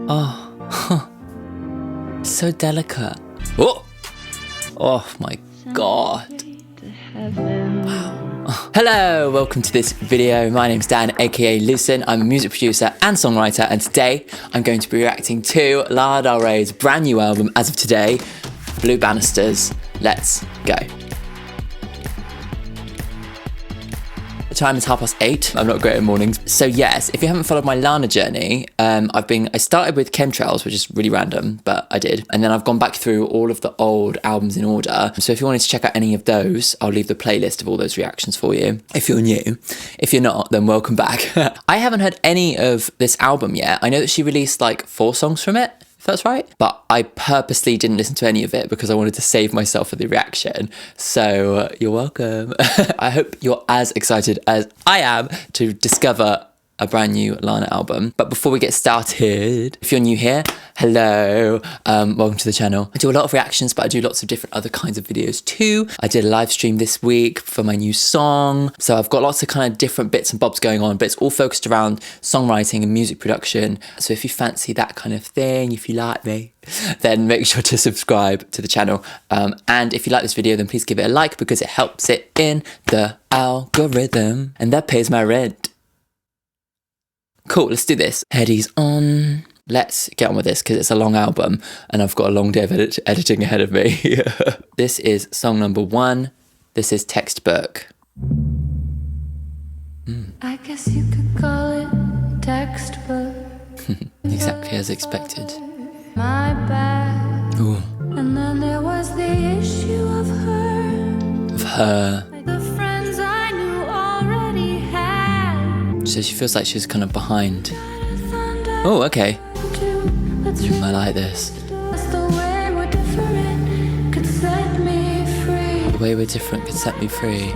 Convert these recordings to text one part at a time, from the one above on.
Oh, so delicate. Oh my God. Wow. Hello, welcome to this video. My name's Dan, aka Lucen. I'm a music producer and songwriter, and today I'm going to be reacting to Lana Del Rey's brand new album as of today, Blue Banisters. Let's go. The time is 8:30. I'm not great at mornings. So yes, if you haven't followed my Lana journey, I started with Chemtrails, which is really random, but I did. And then I've gone back through all of the old albums in order. So if you wanted to check out any of those, I'll leave the playlist of all those reactions for you. If you're new, if you're not, then welcome back. I haven't heard any of this album yet. I know that she released like 4 songs from it, if that's right. But I purposely didn't listen to any of it because I wanted to save myself for the reaction. So you're welcome. I hope you're as excited as I am to discover a brand new Lana album. But before we get started, if you're new here, hello, welcome to the channel. I do a lot of reactions, but I do lots of different other kinds of videos too. I did a live stream this week for my new song. So I've got lots of kind of different bits and bobs going on, but it's all focused around songwriting and music production. So if you fancy that kind of thing, if you like me, then make sure to subscribe to the channel. And if you like this video, then please give it a like because it helps it in the algorithm and that pays my rent. Cool, let's do this. Headies on. Let's get on with this because it's a long album and I've got a long day of editing ahead of me. This is song number 1. This is Textbook. I guess you could call it textbook. Exactly as expected. My bad. Ooh. And then there was the issue of her. Of her. The friends I knew already had. So she feels like she's kind of behind. Oh, okay. I like this. The way we're different could set me free. The way we're different could set me free.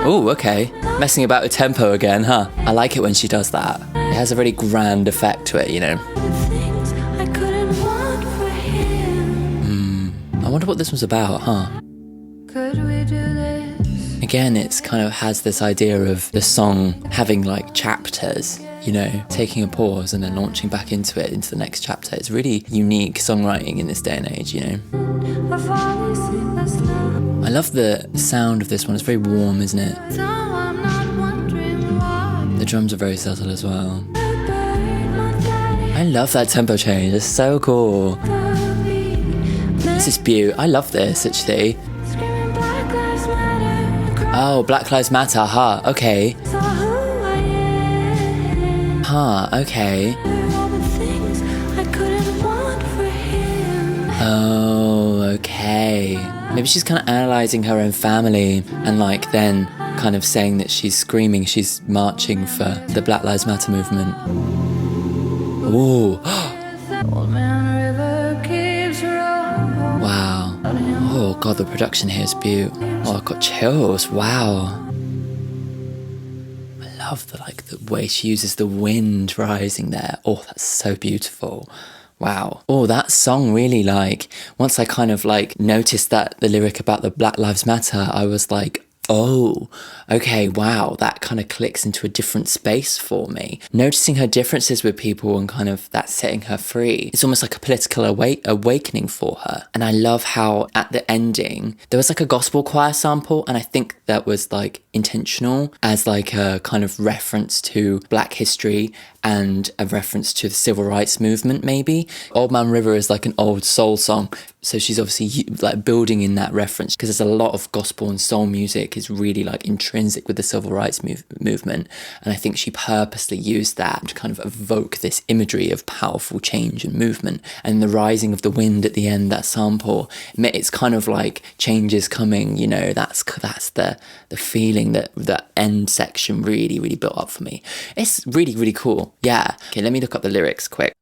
Oh, okay. Messing about with tempo again, huh? I like it when she does that. It has a really grand effect to it, you know. I wonder what this was about, huh? Could we do this? Again, it's kind of has this idea of the song having like chapters, you know, taking a pause and then launching back into it, into the next chapter. It's really unique songwriting in this day and age, you know. I love the sound of this one. It's very warm, isn't it? The drums are very subtle as well. I love that tempo change. It's so cool. This is beautiful. I love this, actually. Oh, Black Lives Matter, huh, okay. Huh, okay. Oh, okay. Maybe she's kind of analysing her own family and like then kind of saying that she's screaming, she's marching for the Black Lives Matter movement. Ooh. Wow. Oh God, the production here is beautiful. Oh, I've got chills. Wow. I love the way she uses the wind rising there. Oh, that's so beautiful. Wow. Oh, that song really once I kind of noticed that the lyric about the Black Lives Matter, I was like, oh, okay, wow, that kind of clicks into a different space for me. Noticing her differences with people and kind of that setting her free. It's almost like a political awakening for her. And I love how at the ending, there was like a gospel choir sample, and I think that was intentional as a kind of reference to Black history and a reference to the civil rights movement, maybe. Old Man River is like an old soul song. So she's obviously building in that reference because there's a lot of gospel and soul music is really intrinsic with the civil rights movement. And I think she purposely used that to kind of evoke this imagery of powerful change and movement. And the rising of the wind at the end, that sample, it's kind of like change is coming, you know, that's the feeling that that end section really, really built up for me. It's really, really cool. Yeah. Okay, let me look up the lyrics quick.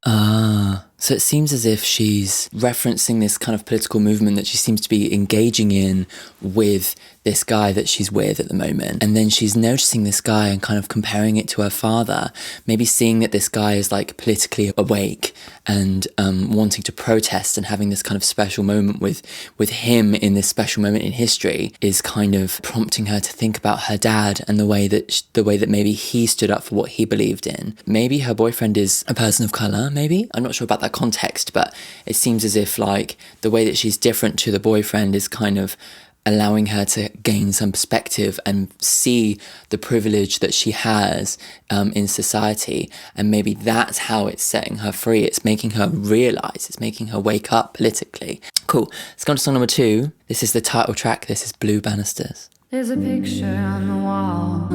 So it seems as if she's referencing this kind of political movement that she seems to be engaging in with this guy that she's with at the moment. And then she's noticing this guy and kind of comparing it to her father, maybe seeing that this guy is like politically awake and wanting to protest, and having this kind of special moment with him in this special moment in history is kind of prompting her to think about her dad and the way that maybe he stood up for what he believed in. Maybe her boyfriend is a person of colour, maybe? I'm not sure about that context, but it seems as if like the way that she's different to the boyfriend is kind of allowing her to gain some perspective and see the privilege that she has in society. And maybe that's how it's setting her free. It's making her realise, it's making her wake up politically. Cool. Let's go on to song number 2. This is the title track. This is Blue Banisters. There's a picture on the wall.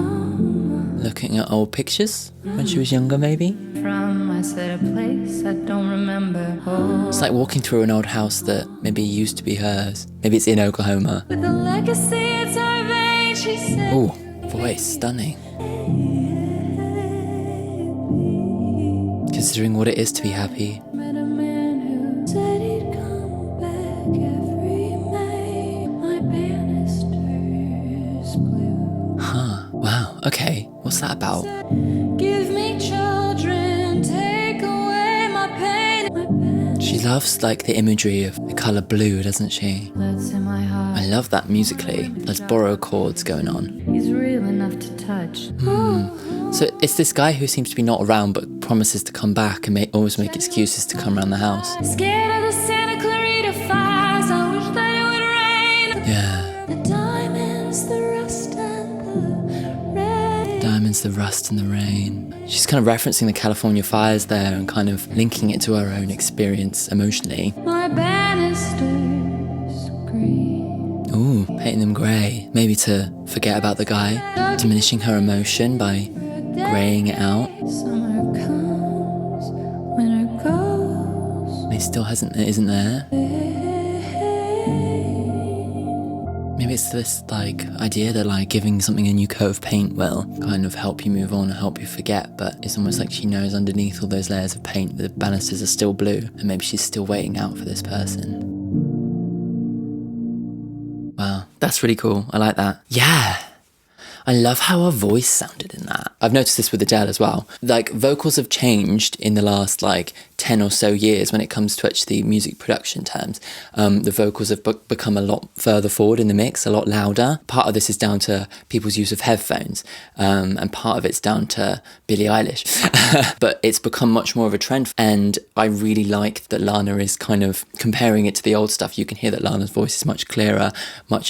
Looking at old pictures when she was younger, maybe? From I said a place I don't remember. Oh. It's like walking through an old house that maybe used to be hers. Maybe it's in Oklahoma. With a legacy, it's our vein, she said. Ooh, voice, stunning. Considering what it is to be happy. Met a man who said he'd come back every May. My banisters blue. Huh, wow, okay. What's that about? Give me children, take away my pain. My banisters. She loves like the imagery of the colour blue, doesn't she? That's in my heart. I love that musically. There's borrow chords going on. He's real enough to touch. So it's this guy who seems to be not around but promises to come back and always make excuses to come around the house. Scared of the Santa Clarita fires, I wish that it would rain. Yeah. The diamonds, the rust and the rain. Diamonds, the rust and the rain. She's kind of referencing the California fires there and kind of linking it to her own experience emotionally. My banisters green. Ooh, painting them grey. Maybe to forget about the guy. Diminishing her emotion by greying it out. Summer comes, winter goes. It still isn't there. Maybe it's this like idea that like giving something a new coat of paint will kind of help you move on and help you forget, but it's almost like she knows underneath all those layers of paint the banisters are still blue, and maybe she's still waiting out for this person. Wow, that's really cool. I like that. Yeah. I love how her voice sounded in that. I've noticed this with Adele as well. Like, vocals have changed in the last, 10 or so years when it comes to actually music production terms. The vocals have become a lot further forward in the mix, a lot louder. Part of this is down to people's use of headphones, and part of it's down to Billie Eilish. But it's become much more of a trend, and I really like that Lana is kind of comparing it to the old stuff. You can hear that Lana's voice is much clearer,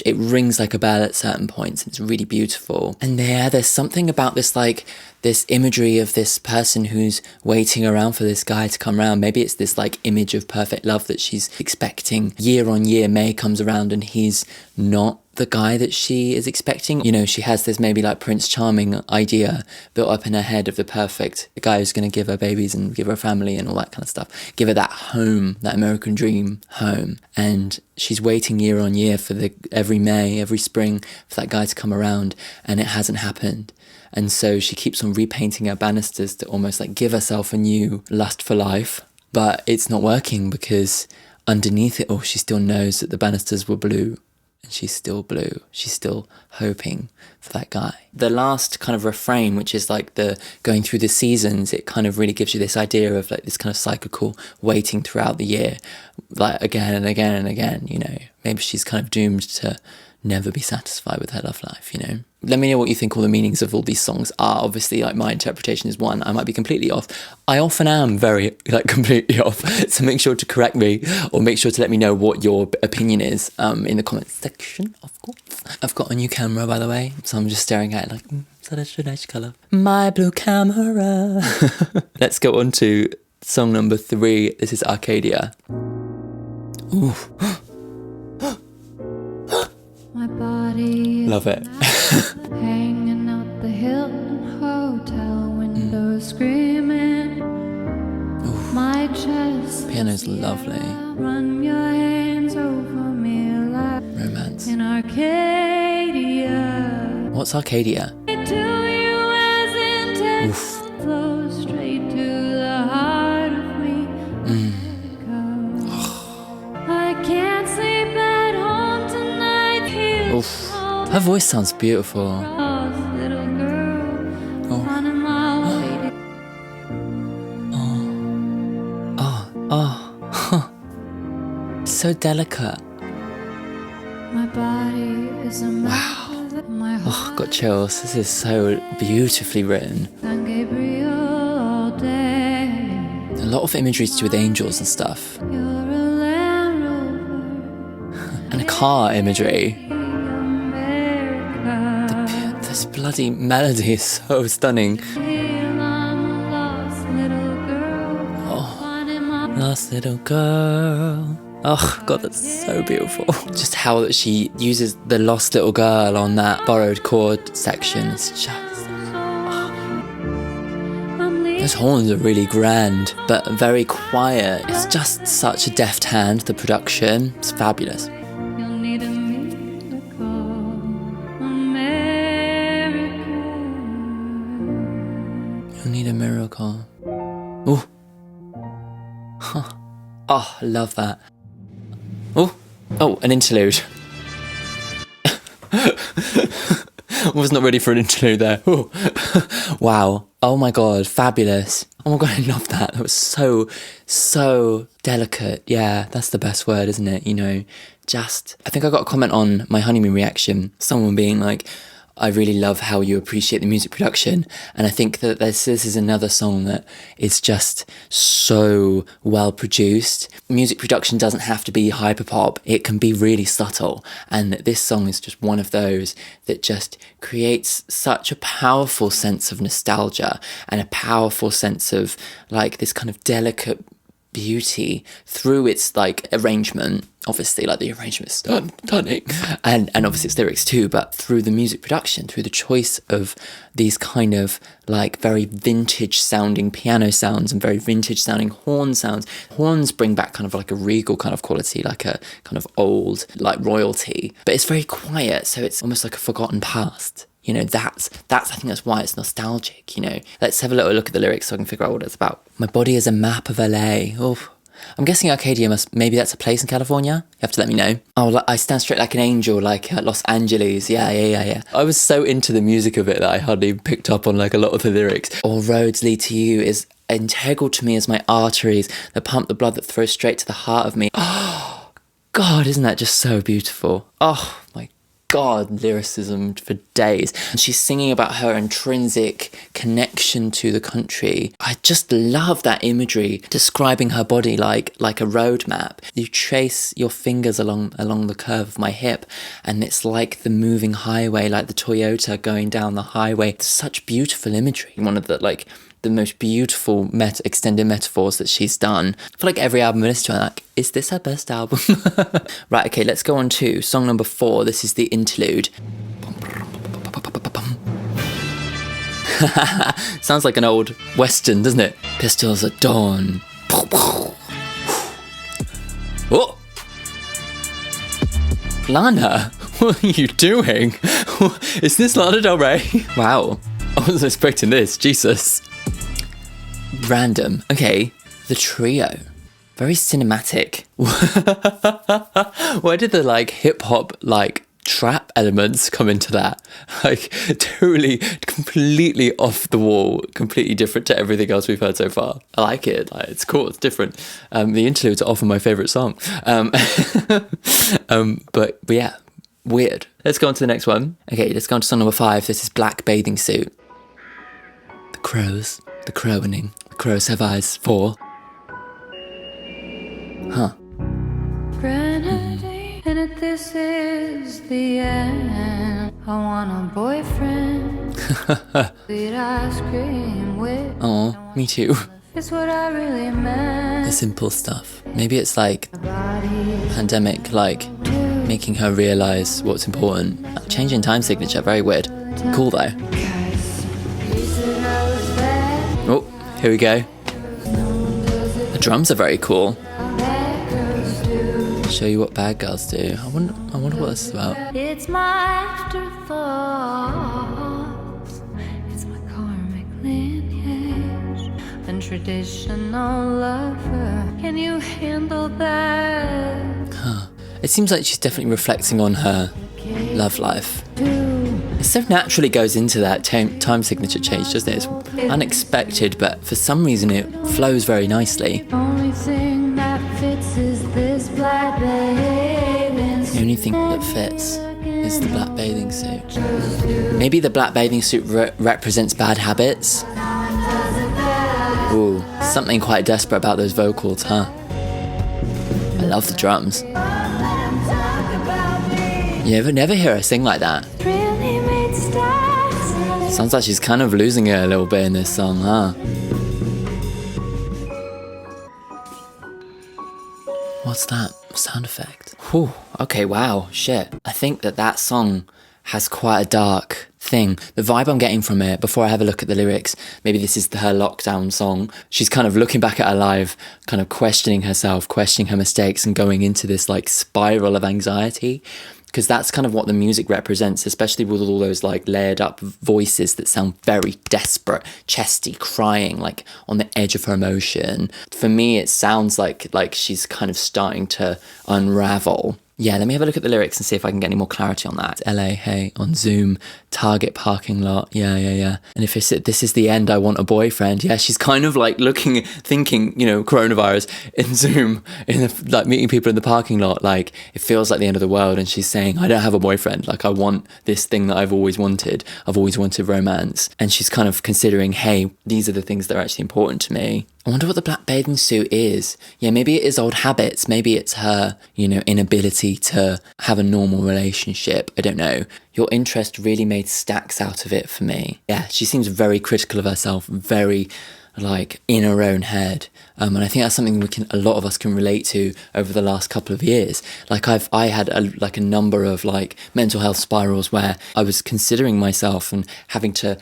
it rings like a bell at certain points, and it's really beautiful. And there's something about this, this imagery of this person who's waiting around for this guy to come around. Maybe it's this image of perfect love that she's expecting. Year on year, May comes around and he's not the guy that she is expecting. You know, she has this maybe Prince Charming idea built up in her head of the perfect guy who's going to give her babies and give her a family and all that kind of stuff. Give her that home, that American dream home. And she's waiting year on year for every May, every spring for that guy to come around, and it hasn't happened. And so she keeps on repainting her banisters to almost give herself a new lust for life. But it's not working because underneath it all, she still knows that the banisters were blue. And she's still blue. She's still hoping for that guy. The last kind of refrain, which is the going through the seasons, it kind of really gives you this idea of this kind of cyclical waiting throughout the year, again and again and again, Maybe she's kind of doomed to never be satisfied with her love life, Let me know what you think all the meanings of all these songs are. Obviously, my interpretation is one. I might be completely off. I often am very, completely off. So make sure to correct me, or make sure to let me know what your opinion is in the comments section, of course. I've got a new camera, by the way, so I'm just staring at it such a nice colour. My blue camera. Let's go on to song number 3. This is Arcadia. Ooh. My body Love it. hanging out the Hilton Hotel window, screaming. Oof. My chest. Piano's lovely. Run your hands over me like Romance. in Arcadia. What's Arcadia? To you as intense. Oof. Flow straight to the heart of me. I can't sleep at home tonight. Oof. Her voice sounds beautiful. Little girl, Oh. finding my way to So delicate. my body is a map of my Oh, heart. got chills. This is so beautifully written. San Gabriel all day. A lot of imagery to do with angels and stuff. You're a Land Rover, And a car imagery. America. This bloody melody is so stunning. Here I'm a lost little girl, finding my Last little girl. Oh, God, that's so beautiful. Just how that she uses the lost little girl on that borrowed chord section. It's just... I'm leaving. Those horns are really grand, but very quiet. It's just such a deft hand, the production. It's fabulous. You'll need a miracle, America. You'll need a miracle. Ooh. Huh. Oh, I love that. Oh, an interlude. Was not ready for an interlude there. Ooh. Wow. Oh my God, fabulous. Oh my God, I love that. That was so delicate. Yeah, that's the best word, isn't it? You know, just... I think I got a comment on my honeymoon reaction. Someone being like, I really love how you appreciate the music production. And I think that this is another song that is just so well produced. Music production doesn't have to be hyperpop. It can be really subtle. And this song is just one of those that just creates such a powerful sense of nostalgia and a powerful sense of like this kind of delicate beauty through its like arrangement. Obviously, like the arrangement is stunning, and obviously its lyrics too, but through the music production, through the choice of these kind of like very vintage sounding piano sounds and very vintage sounding horn sounds. Horns bring back kind of like a regal kind of quality, like a kind of old like royalty, but it's very quiet, so it's almost like a forgotten past. You know, that's I think that's why it's nostalgic, you know. Let's have a little look at the lyrics so I can figure out what it's about. My body is a map of LA. Oh, I'm guessing Arcadia maybe that's a place in California. You have to let me know. Oh, I stand straight like an angel, like Los Angeles. Yeah. I was so into the music of it that I hardly picked up on like a lot of the lyrics. All roads lead to you is integral to me as my arteries that pump the blood that throws straight to the heart of me. Oh, God, isn't that just so beautiful? Oh, my God, lyricism for days. And she's singing about her intrinsic connection to the country. I just love that imagery, describing her body like a road map. You trace your fingers along the curve of my hip, and it's like the moving highway, like the Toyota going down the highway. It's such beautiful imagery. One of the most beautiful extended metaphors that she's done. I feel like every album I listen to, I'm like, is this her best album? Right, okay, let's go on to song number 4. This is the interlude. Sounds like an old western, doesn't it? Pistols at dawn. Oh! Lana, what are you doing? Is this Lana Del Rey? Wow, I wasn't expecting this, Jesus. Random. Okay, the trio. Very cinematic. Where did the like hip hop like trap elements come into that? Like totally, completely off the wall, completely different to everything else we've heard so far. I like it. Like, it's cool. It's different. The interludes are often my favourite song. But yeah, weird. Let's go on to the next one. Okay, let's go on to song number 5. This is Black Bathing Suit. The crows. The crowing. The crows have eyes for. Huh. Grenadine, and if this is the end, I want a boyfriend. Sweet ice cream with. Oh, me too. It's what I really meant. The simple stuff. Maybe it's like Body pandemic, like making her realise what's important. Changing time signature, very weird. Cool though. Oh, here we go. The drums are very cool. Show you what bad girls do. I wonder what this is about. It's my afterthoughts. It's my karmic lineage and traditional lover. Can you handle that? It seems like she's definitely reflecting on her love life. To It so naturally goes into that time signature change, doesn't it? It's unexpected, but for some reason it flows very nicely. Only thing that fits is this black bathing suit. The only thing that fits is the black bathing suit. Maybe the black bathing suit represents bad habits. Ooh, something quite desperate about those vocals, huh? I love the drums. You never hear her sing like that. Sounds like she's kind of losing it a little bit in this song, huh? What's that sound effect? Whew, okay, wow, shit. I think that song has quite a dark thing. The vibe I'm getting from it, before I have a look at the lyrics, maybe this is her lockdown song. She's kind of looking back at her life, kind of questioning herself, questioning her mistakes, and going into this like spiral of anxiety. Because that's kind of what the music represents, especially with all those like layered up voices that sound very desperate, chesty, crying, like on the edge of her emotion. For me, it sounds like she's kind of starting to unravel. Yeah, let me have a look at the lyrics and see if I can get any more clarity on that. LA, hey, on Zoom, Target parking lot, yeah. And if this is the end, I want a boyfriend. Yeah, she's kind of like thinking, coronavirus in Zoom, like meeting people in the parking lot, like it feels like the end of the world. And she's saying, I don't have a boyfriend. Like I want this thing that I've always wanted. I've always wanted romance. And she's kind of considering, hey, these are the things that are actually important to me. I wonder what the black bathing suit is. Yeah, maybe it is old habits. Maybe it's her, inability to have a normal relationship. I don't know. Your interest really made stacks out of it for me. Yeah, she seems very critical of herself, very like in her own head. And I think that's something a lot of us can relate to over the last couple of years. Like I had a number of like mental health spirals where I was considering myself and having to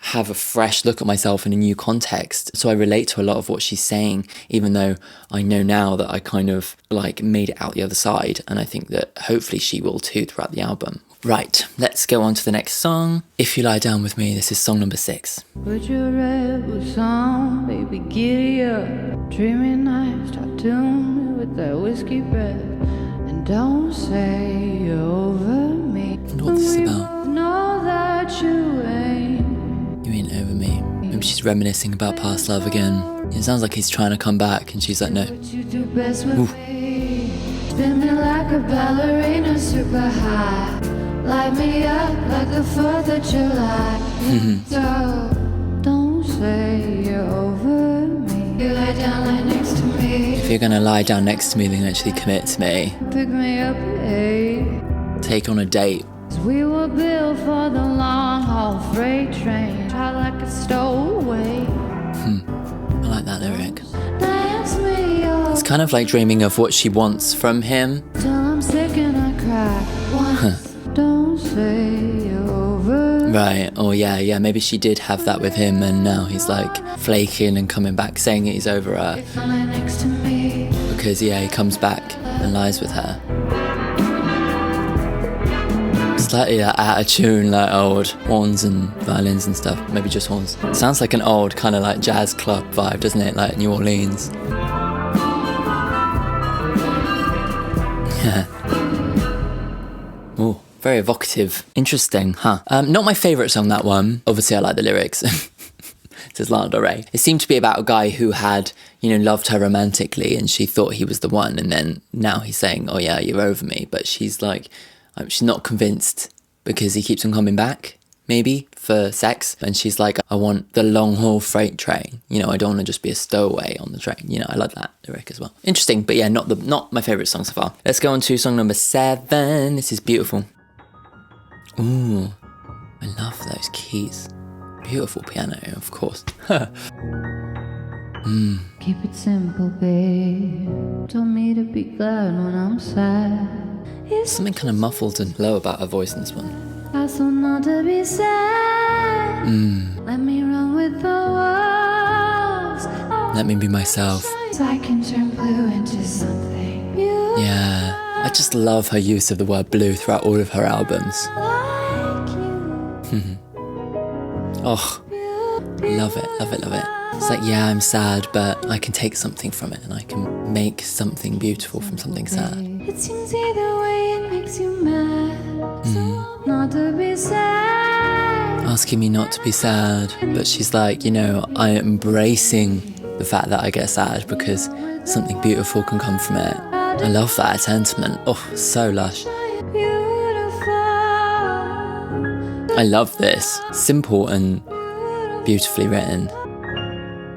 have a fresh look at myself in a new context. So I relate to a lot of what she's saying, even though I know now that I kind of like made it out the other side. And I think that hopefully she will too throughout the album. Right, let's go on to the next song. If You Lie Down With Me, this is song number 6. Put your red boots on, baby, giddy up. Dreaming nights, tattoo me with that whiskey breath. And don't say you're over me. I wonder what this is about. Know that you ain't. You ain't over me. Maybe she's reminiscing about past love again. It sounds like he's trying to come back and she's like, no. What you do best with me. Spin me like a ballerina, super high. Light me up like the 4th of July. So don't say you're over me. You lie down right next to me. If you're gonna lie down next to me, then actually commit to me. Pick me up at 8. Take on a date. We were built for the long haul freight train. Try like a stowaway. I like that lyric. Dance me up It's kind of like dreaming of what she wants from him. till I'm sick and I cry. Once, don't say you're over. Right, oh yeah, maybe she did have that with him and now he's like flaking and coming back saying that he's over her. If you lie next to me. Because he comes back and lies with her. Slightly out of tune, like old horns and violins and stuff. Maybe just horns. Sounds like an old kind of like jazz club vibe, doesn't it? Like New Orleans. Yeah. Oh, very evocative. Interesting, huh? Not my favourite song, that one. Obviously, I like the lyrics. It says Lana Del Rey. It seemed to be about a guy who had, loved her romantically and she thought he was the one. And then now he's saying, oh yeah, you're over me. But she's like, she's not convinced because he keeps on coming back, maybe, for sex. And she's like, I want the long haul freight train. I don't want to just be a stowaway on the train. I like that lyric as well. Interesting, but yeah, not my favourite song so far. Let's go on to song number 7. This is beautiful. Ooh, I love those keys. Beautiful piano, of course. Keep it simple, babe. Told me to be glad when I'm sad. Something kind of muffled and low about her voice in this one. I so not to be sad. Let me run with the wolves. Let me be myself. So I can turn blue into something beautiful. Yeah, I just love her use of the word blue throughout all of her albums. Like you. Oh, love it. It's like, yeah, I'm sad, but I can take something from it and I can make something beautiful from something sad. It seems either way it makes you mad. So not to be sad. asking me not to be sad, but she's like, I'm embracing the fact that I get sad because something beautiful can come from it. I love that sentiment. Oh, so lush. I love this. Simple and beautifully written.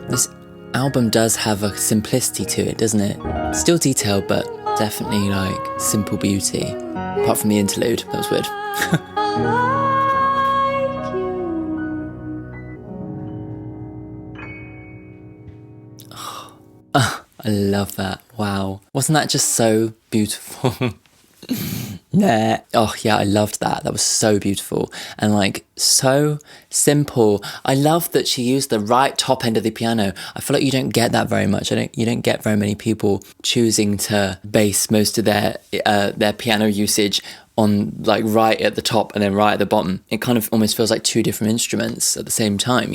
This album does have a simplicity to it, doesn't it? Still detailed, but definitely like simple beauty. Apart from the interlude, that was weird. I love that. Wow. Wasn't that just so beautiful? Nah. Oh yeah, I loved that. That was so beautiful and like so simple. I love that she used the right top end of the piano. I feel like you don't get that very much. You don't get very many people choosing to base most of their piano usage on like right at the top and then right at the bottom. It kind of almost feels like two different instruments at the same time,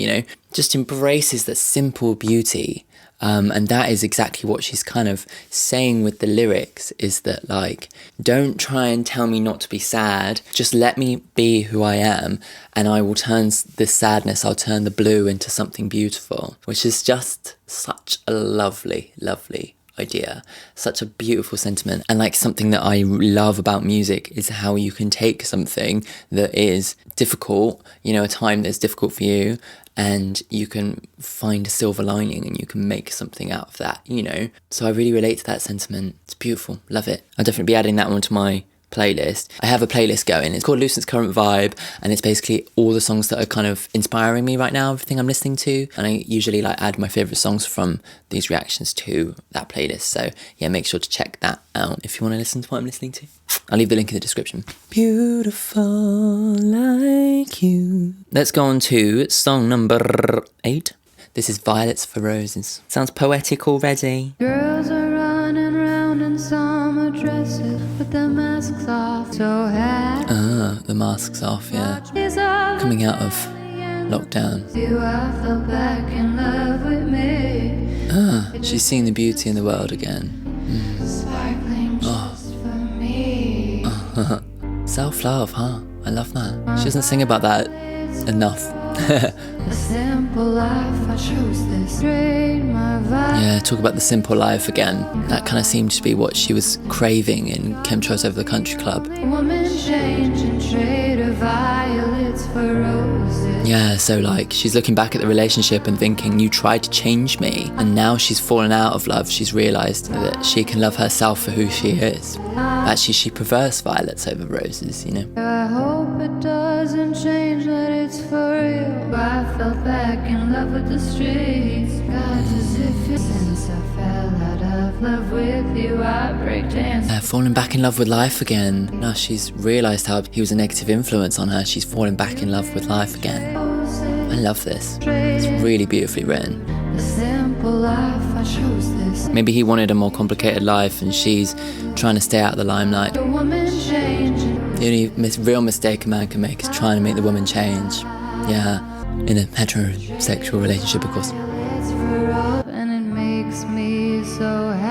Just embraces that simple beauty. And that is exactly what she's kind of saying with the lyrics, is that like, don't try and tell me not to be sad. Just let me be who I am, and I will turn this sadness, I'll turn the blue into something beautiful, which is just such a lovely, lovely idea. Such a beautiful sentiment. And like something that I love about music is how you can take something that is difficult, a time that's difficult for you, and you can find a silver lining and you can make something out of that, So I really relate to that sentiment. It's beautiful. Love it. I'll definitely be adding that one to my playlist. I have a playlist going. It's called Lucen's Current Vibe, and it's basically all the songs that are kind of inspiring me right now, everything I'm listening to. And I usually like add my favourite songs from these reactions to that playlist. So yeah, make sure to check that out if you want to listen to what I'm listening to. I'll leave the link in the description. Beautiful like you. Let's go on to song number 8. This is Violets for Roses. Sounds poetic already. Girls are running round in summer dresses with their masks off, so happy. The masks off, yeah. Coming out of lockdown. You I fell back in love with me. She's seeing the beauty in the world again. Sparkling just for me. Self-love, huh? I love that. She doesn't sing about that enough. A simple life, I chose this. Straight my vibe. Yeah, talk about the simple life again. That kind of seemed to be what she was craving in Chemtrails Over the Country Club. Woman change and trade her violets for roses. Yeah, so like she's looking back at the relationship and thinking, you tried to change me. And now she's fallen out of love. She's realised that she can love herself for who she is. Actually, she prefers violets over roses, I hope it doesn't change, that it's for real. I felt back in love with the streets. Got as if since I fell out of love with you, I break dance. Falling back in love with life again. Now she's realised how he was a negative influence on her. She's fallen back in love with life again. I love this. It's really beautifully written. The simple life, I chose this. Maybe he wanted a more complicated life and she's trying to stay out of the limelight. The woman change. The only real mistake a man can make is trying to make the woman change. Yeah, in a heterosexual relationship, of course. And it makes me so happy.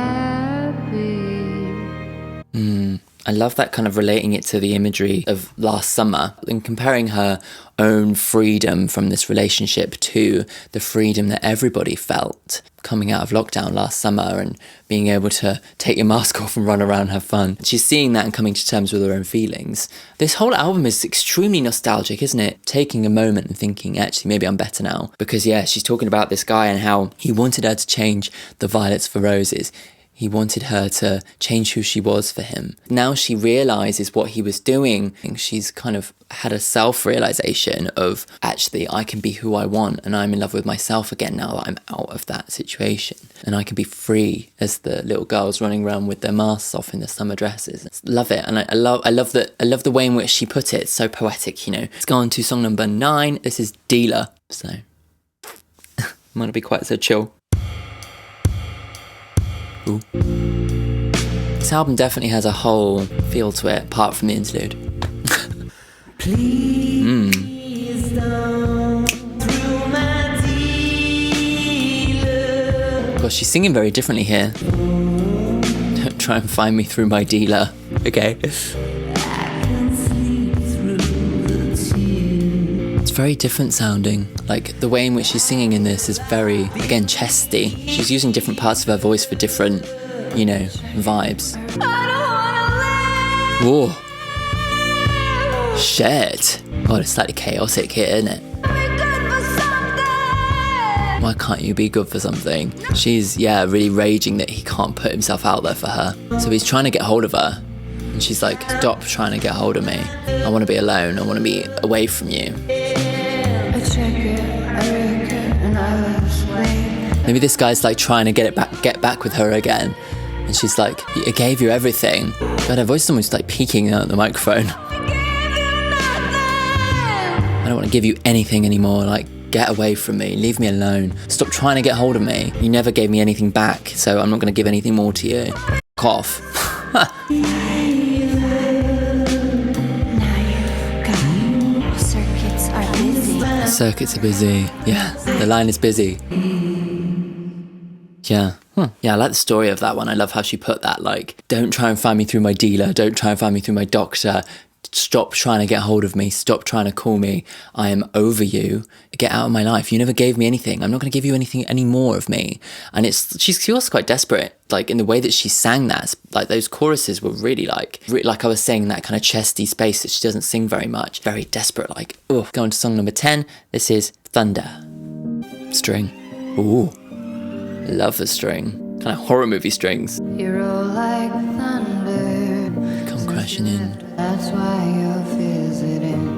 I love that kind of relating it to the imagery of last summer and comparing her own freedom from this relationship to the freedom that everybody felt coming out of lockdown last summer and being able to take your mask off and run around and have fun. She's seeing that and coming to terms with her own feelings. This whole album is extremely nostalgic, isn't it? Taking a moment and thinking, actually, maybe I'm better now. Because yeah, she's talking about this guy and how he wanted her to change the violets for roses. He wanted her to change who she was for him. Now she realises what he was doing. She's kind of had a self-realisation of, actually, I can be who I want and I'm in love with myself again now that I'm out of that situation. And I can be free as the little girls running around with their masks off in their summer dresses. Love it. And I love the way in which she put it. It's so poetic, Let's go on to song number 9. This is Dealer. So, might not be quite so chill. Ooh. This album definitely has a whole feel to it, apart from the interlude. Please don't through my dealer. Gosh, she's singing very differently here. Don't try and find me through my dealer. Okay. It's very different sounding. Like, the way in which she's singing in this is very, again, chesty. She's using different parts of her voice for different, you know, vibes. Whoa. Shit. God, it's slightly chaotic here, isn't it? Why can't you be good for something? She's, really raging that he can't put himself out there for her. So he's trying to get hold of her. And she's like, stop trying to get hold of me. I want to be alone. I want to be away from you. Maybe this guy's like trying to get back with her again. And she's like, I gave you everything. God, her voice is almost like peeking out the microphone. I don't want to give you anything anymore. Like, get away from me. Leave me alone. Stop trying to get hold of me. You never gave me anything back, so I'm not going to give anything more to you. Cough. Circuits are busy. Yeah, the line is busy. Yeah. Yeah, I like the story of that one. I love how she put that, like, don't try and find me through my dealer. Don't try and find me through my doctor. Stop trying to get hold of me. Stop trying to call me. I am over you. Get out of my life. You never gave me anything. I'm not going to give you anything any more of me. And she was quite desperate, like in the way that she sang that. Like those choruses were really like I was saying, that kind of chesty space that she doesn't sing very much. Very desperate, like, oh. Going to song number 10. This is Thunder. String. Ooh. Love the string. Kind of horror movie strings. You're all like thunder. Come crashing in. That's why you're visiting.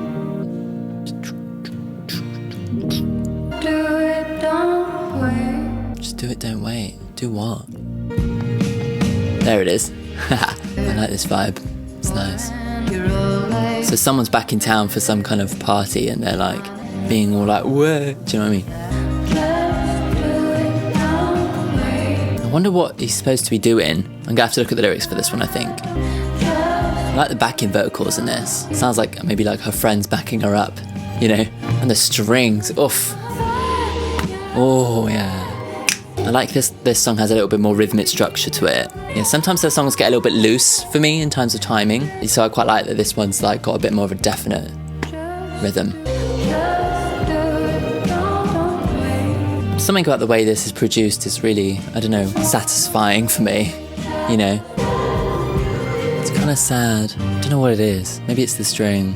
Do it, don't wait. Just do it, don't wait. Do what? There it is. I like this vibe. It's nice. So someone's back in town for some kind of party and they're like being all like, whoa. Do you know what I mean? I wonder what he's supposed to be doing. I'm going to have to look at the lyrics for this one, I think. I like the backing vocals in this. Sounds like maybe like her friends backing her up, you know? And the strings, oof. Oh, yeah. I like this song has a little bit more rhythmic structure to it. Yeah, sometimes their songs get a little bit loose for me in terms of timing. So I quite like that this one's like got a bit more of a definite rhythm. Something about the way this is produced is really, I don't know, satisfying for me, you know? It's kind of sad. I don't know what it is. Maybe it's the string.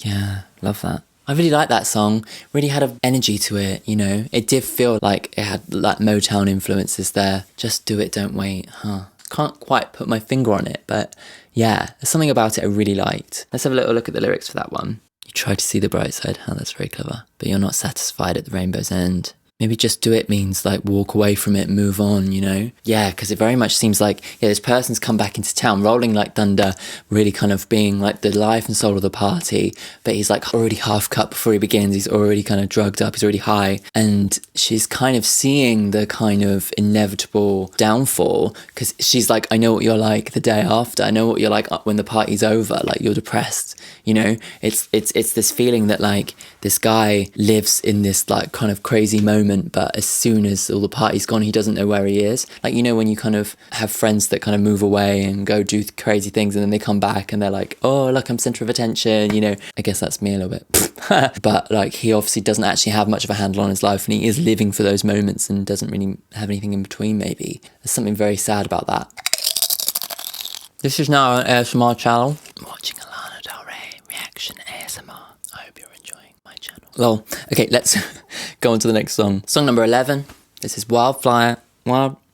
Yeah, love that. I really like that song. Really had an energy to it, you know? It did feel like it had like Motown influences there. Just do it, don't wait, huh? Can't quite put my finger on it, but yeah, there's something about it I really liked. Let's have a little look at the lyrics for that one. You try to see the bright side. Oh, that's very clever. But you're not satisfied at the rainbow's end. Maybe just do it means like walk away from it, move on, you know? Yeah, because it very much seems like, yeah, this person's come back into town, rolling like thunder, really kind of being like the life and soul of the party. But he's like already half cut before he begins. He's already kind of drugged up. He's already high. And she's kind of seeing the kind of inevitable downfall because she's like, I know what you're like the day after. I know what you're like when the party's over. Like you're depressed, you know? It's this feeling that like this guy lives in this like kind of crazy moment, but as soon as all the party's gone, he doesn't know where he is. Like, you know, when you kind of have friends that kind of move away and go do crazy things and then they come back and they're like, oh, look, I'm center of attention, you know. I guess that's me a little bit. But like, he obviously doesn't actually have much of a handle on his life and he is living for those moments and doesn't really have anything in between, maybe. There's something very sad about that. This is now an ASMR channel. I'm watching a Lana Del Rey reaction ASMR. I hope you're enjoying my channel. Lol. Okay, let's go on to the next song. Song number 11. This is Wildflower Wildfire.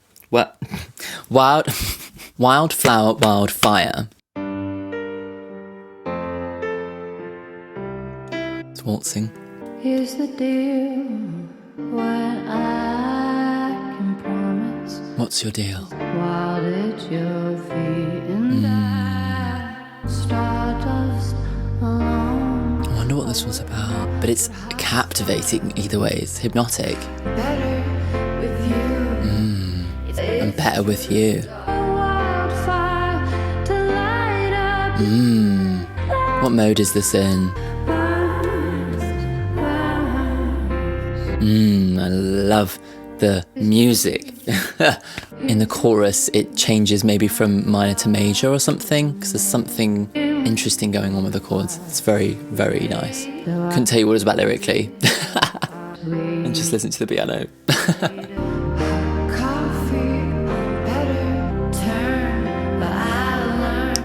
It's waltzing. Here's the deal. What I can promise. What's your deal? Wild at your feet and I stardust alone. I wonder what this was about. But it's captivating either way. It's hypnotic. Better with you. I'm better with you. Wildfire to light up. What mode is this in? I love the music. In the chorus, it changes maybe from minor to major or something, because there's something interesting going on with the chords. It's very, very nice. Couldn't tell you what it was about lyrically. And just listen to the piano.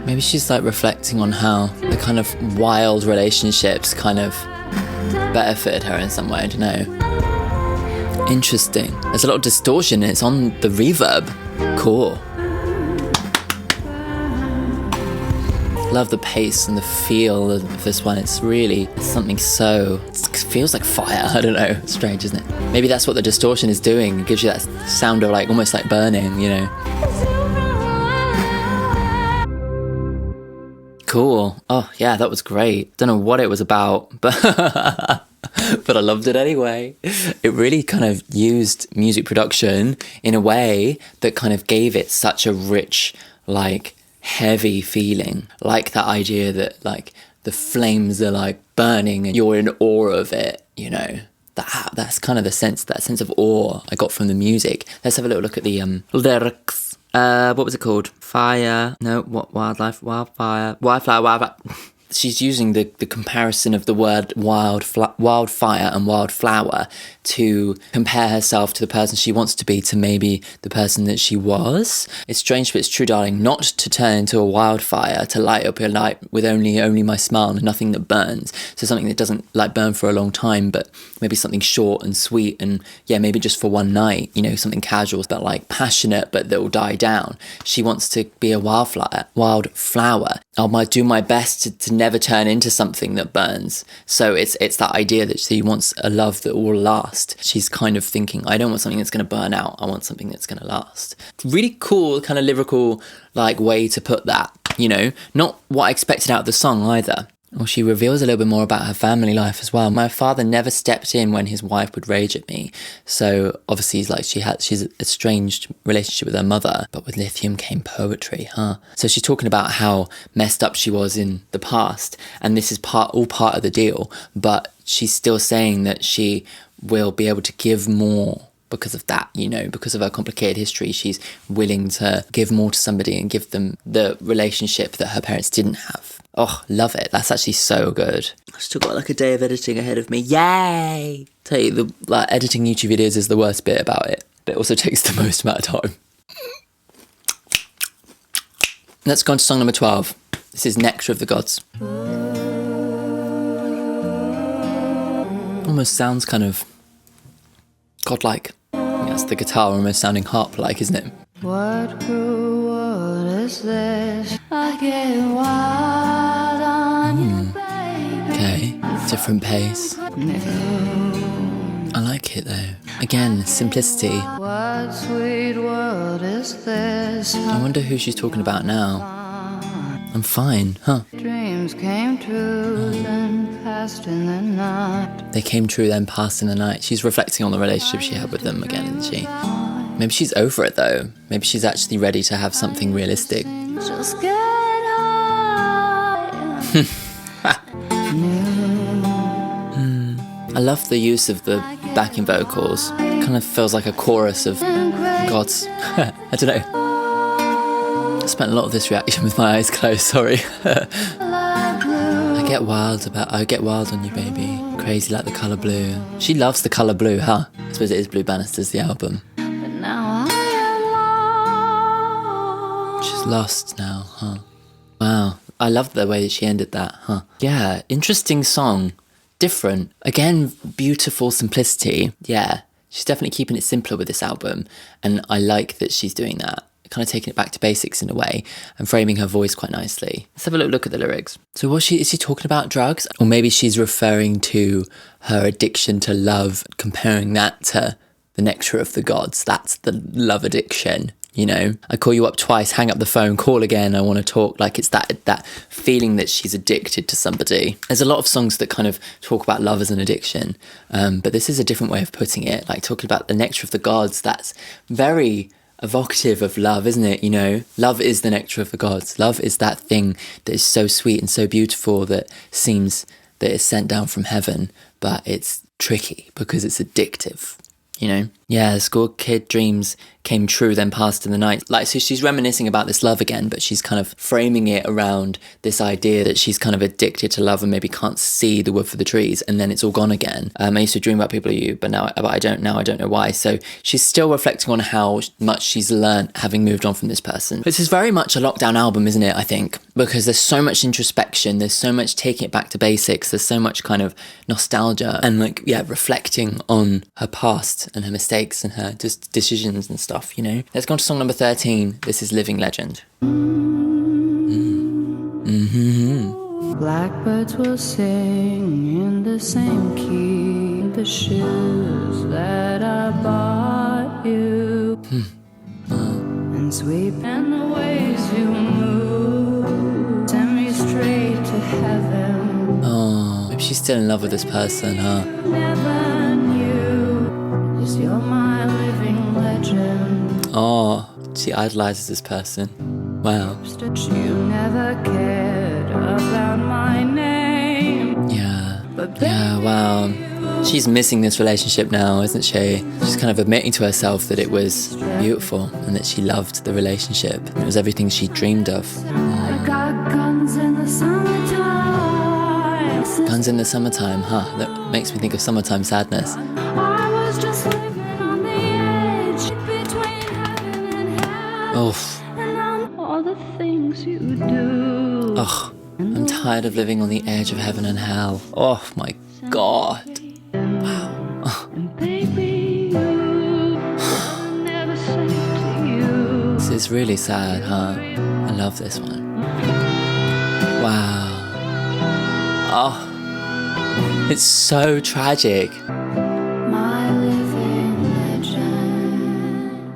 Maybe she's like reflecting on how the kind of wild relationships kind of better fitted her in some way, I don't know. Interesting. There's a lot of distortion and it's on the reverb. Cool. Love the pace and the feel of this one. It's really something so... It feels like fire. I don't know. It's strange, isn't it? Maybe that's what the distortion is doing. It gives you that sound of like almost like burning, you know. Cool. Oh, yeah, that was great. Don't know what it was about, but but I loved it anyway. It really kind of used music production in a way that kind of gave it such a rich, like, heavy feeling. Like that idea that, like, the flames are, like, burning and you're in awe of it, you know. That's kind of that sense of awe I got from the music. Let's have a little look at the lyrics. What was it called? Fire. No, what? Wildfire. Wildflower Wildfire. She's using the comparison of the word wildfire and wildflower to compare herself to the person she wants to be to maybe the person that she was. It's strange, but it's true, darling, not to turn into a wildfire, to light up your life with only my smile and nothing that burns. So something that doesn't like burn for a long time, but maybe something short and sweet and yeah, maybe just for one night, you know, something casual but like passionate but that will die down. She wants to be a wildflower. I'll do my best to never turn into something that burns. So it's that idea that she wants a love that will last. She's kind of thinking, I don't want something that's going to burn out. I want something that's going to last. Really cool kind of lyrical like way to put that, you know, not what I expected out of the song either. Well, she reveals a little bit more about her family life as well. My father never stepped in when his wife would rage at me. So obviously she's a estranged relationship with her mother, but with lithium came poetry, huh? So she's talking about how messed up she was in the past. And this is all part of the deal, but she's still saying that she will be able to give more because of that, you know, because of her complicated history. She's willing to give more to somebody and give them the relationship that her parents didn't have. Oh, love it. That's actually so good. I've still got like a day of editing ahead of me. Yay! Tell you, editing YouTube videos is the worst bit about it, but it also takes the most amount of time. Let's go on to song number 12. This is Nectar of the Gods. Almost sounds kind of godlike. That's the guitar almost sounding harp-like, isn't it? What cruel world is this? I get wild on you, baby. Okay, different pace. I like it though. Again, simplicity. What sweet world is this? I wonder who she's talking about now. I'm fine, huh? Dreams came true, then passed in the night. They came true, then passed in the night. She's reflecting on the relationship she had with them again, isn't she? Maybe she's over it though. Maybe she's actually ready to have something realistic. Just get high. I love the use of the backing vocals. It kind of feels like a chorus of gods. I don't know. I spent a lot of this reaction with my eyes closed, sorry. I get wild on you, baby. Crazy like the colour blue. She loves the colour blue, huh? I suppose it is Blue Banisters, the album. She's lost now, huh? Wow. I love the way that she ended that, huh? Yeah, interesting song. Different. Again, beautiful simplicity. Yeah, she's definitely keeping it simpler with this album. And I like that she's doing that. Kind of taking it back to basics in a way and framing her voice quite nicely. Let's have a look at the lyrics. So is she talking about drugs? Or maybe she's referring to her addiction to love, comparing that to the nectar of the gods. That's the love addiction, you know? I call you up twice, hang up the phone, call again, I want to talk. Like it's that feeling that she's addicted to somebody. There's a lot of songs that kind of talk about love as an addiction, but this is a different way of putting it. Like talking about the nectar of the gods, that's very evocative of love, isn't it? You know, love is the nectar of the gods. Love is that thing that is so sweet and so beautiful that seems that it's sent down from heaven, but it's tricky because it's addictive, you know? Yeah, school kid dreams came true, then passed in the night. Like, so she's reminiscing about this love again, but she's kind of framing it around this idea that she's kind of addicted to love and maybe can't see the wood for the trees, and then it's all gone again. I used to dream about people like you, but I don't now. I don't know why. So she's still reflecting on how much she's learned having moved on from this person. This is very much a lockdown album, isn't it? I think, because there's so much introspection, there's so much taking it back to basics, there's so much kind of nostalgia and like, yeah, reflecting on her past and her mistakes and her decisions and stuff, you know. Let's go on to song number 13. This is Living Legend. Blackbirds will sing in the same key, the shoes that I bought you, and sweep and the ways you move send me straight to heaven. Oh, maybe she's still in love with this person, huh? Never knew, 'cause you're my living legend. Oh, she idolizes this person. Wow. You never cared about my name. Yeah, wow. She's missing this relationship now, isn't she? She's kind of admitting to herself that it was beautiful and that she loved the relationship. It was everything she dreamed of. I got guns in the summertime. Guns in the summertime, huh? That makes me think of summertime sadness. I was just living on the edge between heaven and hell. Oof. And all the things you do. Ugh. I'm tired of living on the edge of heaven and hell. Oh my God. Wow. And baby, you never said to you. This is really sad, huh? I love this one. Wow. Oh. It's so tragic. My living legend.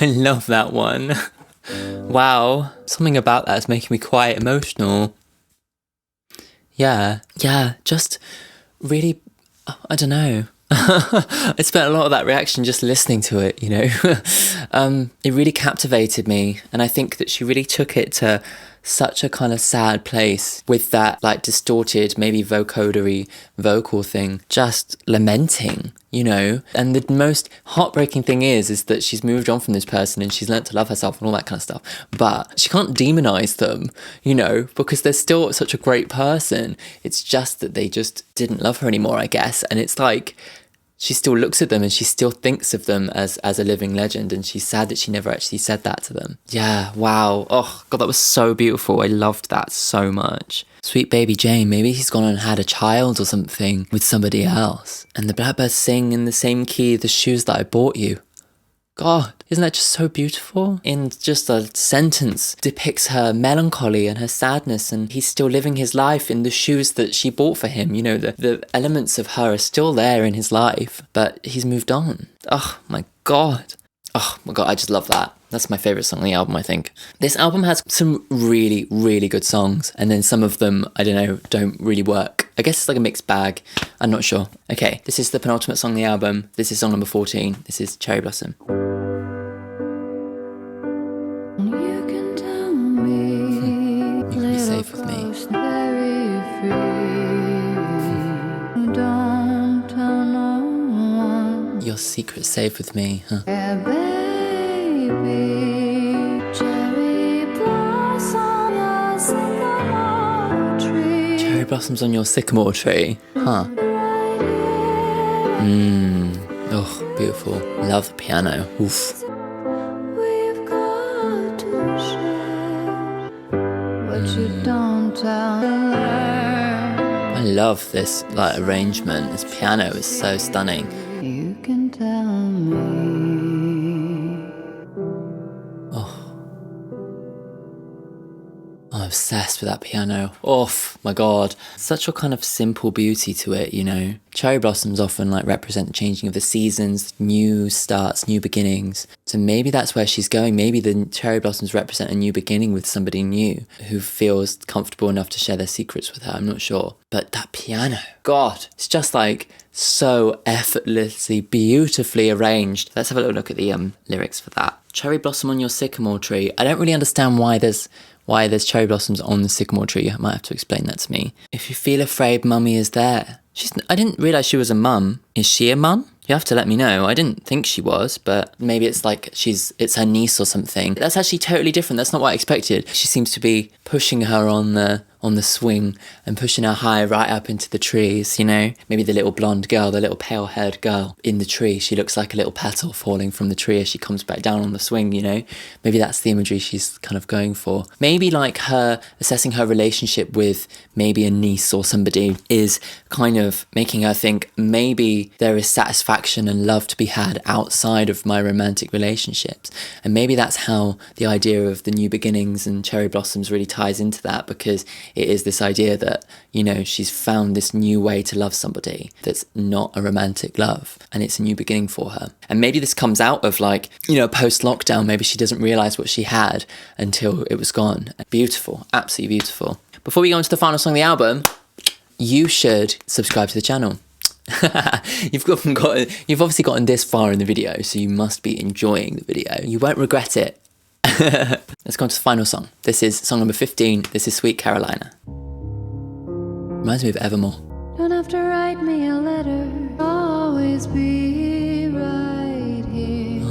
I love that one. Wow. Something about that is making me quite emotional. Yeah, just really, I don't know. I spent a lot of that reaction just listening to it, you know. It really captivated me, and I think that she really took it to such a kind of sad place with that like distorted, maybe vocodery vocal thing, just lamenting, you know. And the most heartbreaking thing is that she's moved on from this person and she's learnt to love herself and all that kind of stuff, but she can't demonize them, you know, because they're still such a great person. It's just that they just didn't love her anymore, I guess. And it's like she still looks at them and she still thinks of them as a living legend, and she's sad that she never actually said that to them. Yeah, wow. Oh, God, that was so beautiful. I loved that so much. Sweet baby Jane, maybe he's gone and had a child or something with somebody else. And the blackbirds sing in the same key, the shoes that I bought you. God, isn't that just so beautiful? In just a sentence depicts her melancholy and her sadness, and he's still living his life in the shoes that she bought for him. You know, the elements of her are still there in his life, but he's moved on. Oh my God. Oh my God, I just love that. That's my favourite song on the album, I think. This album has some really, really good songs, and then some of them, I don't know, don't really work. I guess it's like a mixed bag. I'm not sure. Okay, this is the penultimate song on the album. This is song number 14. This is Cherry Blossom. You can tell me, You can be safe with me. very free. Don't tell no one. Your secret's safe with me, huh? Yeah, baby. Cherry blossom, your sycamore tree. Cherry blossoms on your sycamore tree, huh? Oh, beautiful. Love the piano. Oof. We've got to share what you don't tell her. I love this like arrangement. This piano is so stunning. You can tell me. I'm obsessed with that piano. Oh my God. Such a kind of simple beauty to it, you know. Cherry blossoms often like represent the changing of the seasons, new starts, new beginnings. So maybe that's where she's going. Maybe the cherry blossoms represent a new beginning with somebody new who feels comfortable enough to share their secrets with her. I'm not sure. But that piano, God, it's just like so effortlessly, beautifully arranged. Let's have a little look at the lyrics for that. Cherry blossom on your sycamore tree. I don't really understand why there's cherry blossoms on the sycamore tree. You might have to explain that to me. If you feel afraid, mummy is there. I didn't realise she was a mum. Is she a mum? You have to let me know. I didn't think she was, but maybe it's like it's her niece or something. That's actually totally different. That's not what I expected. She seems to be pushing her on the swing and pushing her high right up into the trees, you know? Maybe the little blonde girl, the little pale-haired girl in the tree, she looks like a little petal falling from the tree as she comes back down on the swing, you know? Maybe that's the imagery she's kind of going for. Maybe like her assessing her relationship with maybe a niece or somebody is kind of making her think maybe there is satisfaction and love to be had outside of my romantic relationships. And maybe that's how the idea of the new beginnings and cherry blossoms really ties into that, because it is this idea that, you know, she's found this new way to love somebody that's not a romantic love, and it's a new beginning for her. And maybe this comes out of like, you know, post-lockdown, maybe she doesn't realise what she had until it was gone. Beautiful, absolutely beautiful. Before we go into the final song of the album, you should subscribe to the channel. You've obviously gotten this far in the video, so you must be enjoying the video. You won't regret it. Let's go on to the final song. This is song number 15. This is Sweet Carolina. Reminds me of Evermore. Don't have to write me a letter. I'll always be right here,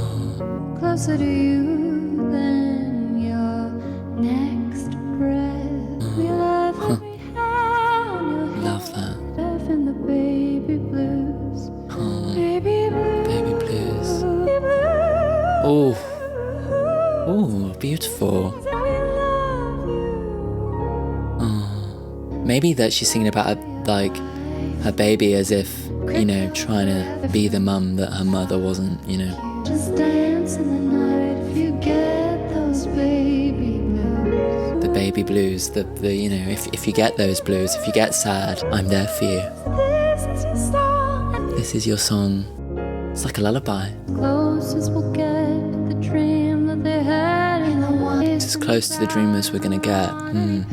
closer to you than your next breath. We love every hair on your head. Love that. Love in the baby blues. Baby blues. Baby blues. Baby blues. Oh. Oh, beautiful. Oh. Maybe that she's singing about her baby as if, you know, trying to be the mum that her mother wasn't, you know. Just dance in the night if you get those baby blues. The baby blues, the you know, if you get those blues, if you get sad, I'm there for you. This is your song. This is your song. It's like a lullaby. Closest we'll get to the dream that they had in the one. It's as close to the dream as we're gonna get.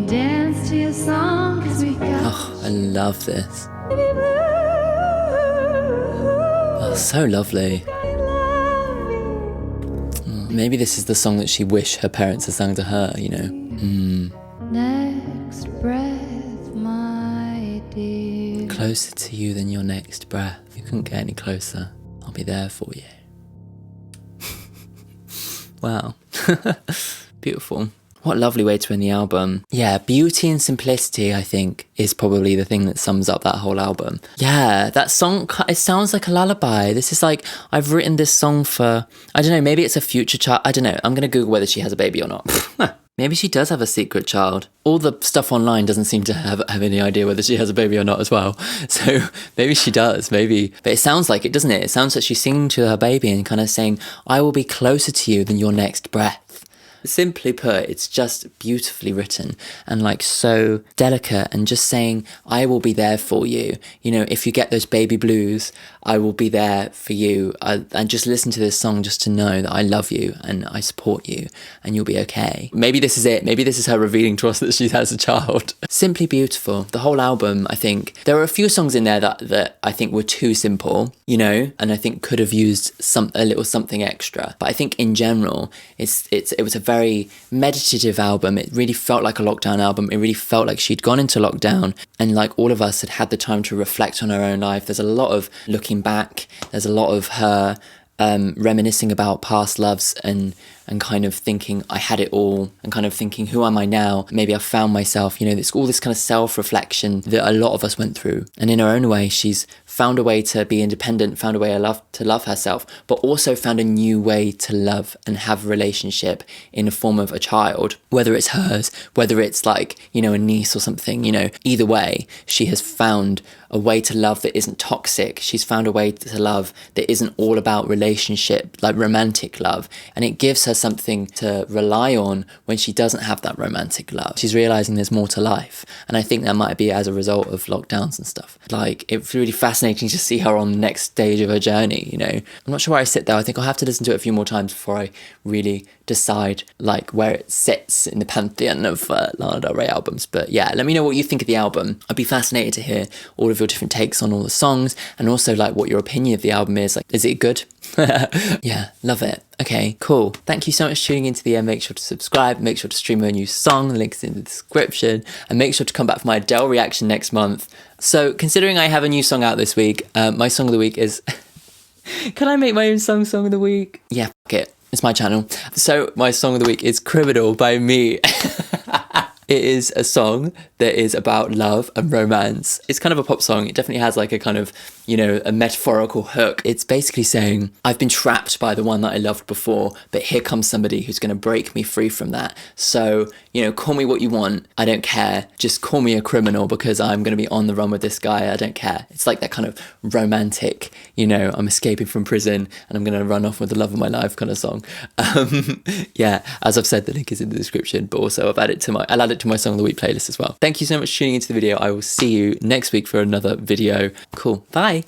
Dance to your song 'cause we got Oh, I love this. baby blues. Oh, so lovely. I love you. Maybe this is the song that she wished her parents had sung to her, you know. Next breath, my dear. Closer to you than your next breath. You couldn't get any closer. I'll be there for you. Wow. Beautiful. What a lovely way to end the album. Yeah, beauty and simplicity, I think, is probably the thing that sums up that whole album. Yeah, that song, it sounds like a lullaby. This is like, I've written this song for, I don't know, maybe it's a future child. I don't know. I'm going to Google whether she has a baby or not. Maybe she does have a secret child. All the stuff online doesn't seem to have any idea whether she has a baby or not as well. So maybe she does, maybe. But it sounds like it, doesn't it? It sounds like she's singing to her baby and kind of saying, I will be closer to you than your next breath. Simply put, it's just beautifully written and like so delicate, and just saying, I will be there for you. You know, if you get those baby blues, I will be there for you. And just listen to this song just to know that I love you and I support you and you'll be okay. Maybe this is it. Maybe this is her revealing to us that she has a child. Simply beautiful. The whole album, I think. There are a few songs in there that I think were too simple, you know, and I think could have used a little something extra. But I think in general, it was a very meditative album. It really felt like a lockdown album. It really felt like she'd gone into lockdown and like all of us had the time to reflect on her own life. There's a lot of looking back. There's a lot of her reminiscing about past loves and kind of thinking I had it all, and kind of thinking who am I now? Maybe I found myself, you know, it's all this kind of self-reflection that a lot of us went through. And in her own way, she's found a way to be independent, found a way to love herself, but also found a new way to love and have a relationship in the form of a child, whether it's hers, whether it's like, you know, a niece or something, you know, either way, she has found a way to love that isn't toxic. She's found a way to love that isn't all about relationship, like romantic love. And it gives her something to rely on when she doesn't have that romantic love. She's realizing there's more to life. And I think that might be as a result of lockdowns and stuff. Like, it's really fascinating to see her on the next stage of her journey, you know. I'm not sure where I sit though. I think I'll have to listen to it a few more times before I really decide like where it sits in the pantheon of Lana Del Rey albums. But yeah, let me know what you think of the album. I'd be fascinated to hear all of your different takes on all the songs, and also like what your opinion of the album is. Like, is it good? Yeah, love it. Okay, cool. Thank you so much for tuning into the end. Make sure to subscribe, make sure to stream a new song, the link's in the description, and make sure to come back for my Adele reaction next month. So considering I have a new song out this week, my song of the week is Can I make my own song of the week? Yeah, fuck it. It's my channel. So my song of the week is Criminal by Me. It is a song that is about love and romance. It's kind of a pop song. It definitely has like a kind of, you know, a metaphorical hook. It's basically saying, I've been trapped by the one that I loved before, but here comes somebody who's going to break me free from that. So, you know, call me what you want. I don't care. Just call me a criminal because I'm going to be on the run with this guy. I don't care. It's like that kind of romantic, you know, I'm escaping from prison and I'm going to run off with the love of my life kind of song. Yeah, as I've said, the link is in the description, but also I'll add it to my Song of the Week playlist as well. Thank you so much for tuning into the video. I will see you next week for another video. Cool. Bye.